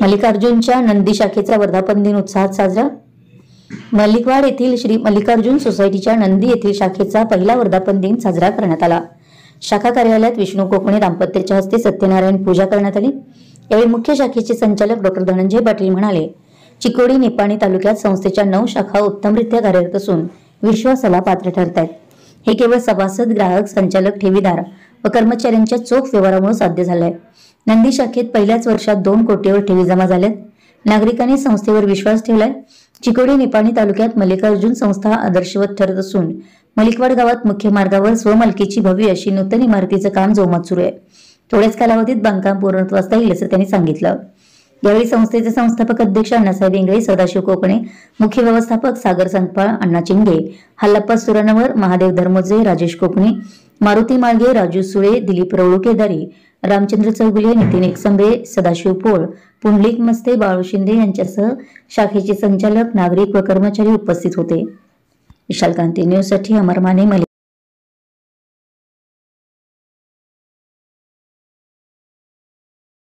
मल्लिकार्जुनच्या नंदी शाखेचा वर्धापन दिन उत्साहात साजरा। मल्लिकवाड येथील श्री मल्लिकार्जुन सोसायटीच्या नंदी येथील शाखेचा पहिला वर्धापन दिन साजरा करण्यात आला। शाखा कार्यालयात विष्णू कोकणे दाम्पत्याच्या हस्ते सत्यनारायण पूजा करण्यात आली। यावेळी मुख्य शाखेचे संचालक डॉ. धनंजय पाटील म्हणाले, चिकोडी निपाणी तालुक्यात संस्थेच्या 9 शाखा उत्तमरित्या कार्यरत असून विश्वासाला पात्र ठरत आहेत। हे केवळ सभासद, ग्राहक, संचालक, ठेवीदार व कर्मचाऱ्यांच्या चोख व्यवहारामुळे साध्य झाले आहे। नंदी शाखेत पहिल्याच वर्षात 2 कोटीवर ठेवी जमा झाल्यात। नागरिकांनी संस्थेवर विश्वास ठेवलाय। चिकोडी निपाणी तालुक्यात मल्लिकार्जुन संस्था आदर्शवत ठरत असून मलिकवाड गावात मुख्य मार्गावर स्वमालकीची भव्य अशी नूतन इमारतीचं काम जोमात सुरू आहे। थोड्याच कालावधीत बांधकाम पूर्णत्वास येईल असं त्यांनी सांगितलं। यावेळी संस्थेचे संस्थापक अध्यक्ष अण्णासाहेब इंगळे, सदाशिव कोकणे, मुख्य व्यवस्थापक सागर संकपाळ, अण्णा चिंगे, हल्लप्पा सुरानवर, महादेव धर्मोजे, राजेश कोकणे, मारुती माळगे, राजू सुळे, दिलीप रवळुकेदारी, रामचंद्र चौगुले, नितीन एकसंबे, सदाशिव पोळ, पुंडलिक मस्ते, बाळू शिंदे यांच्यासह शाखेचे संचालक, नागरिक व कर्मचारी उपस्थित होते। विशाल कांती न्यूज साठी अमर माने।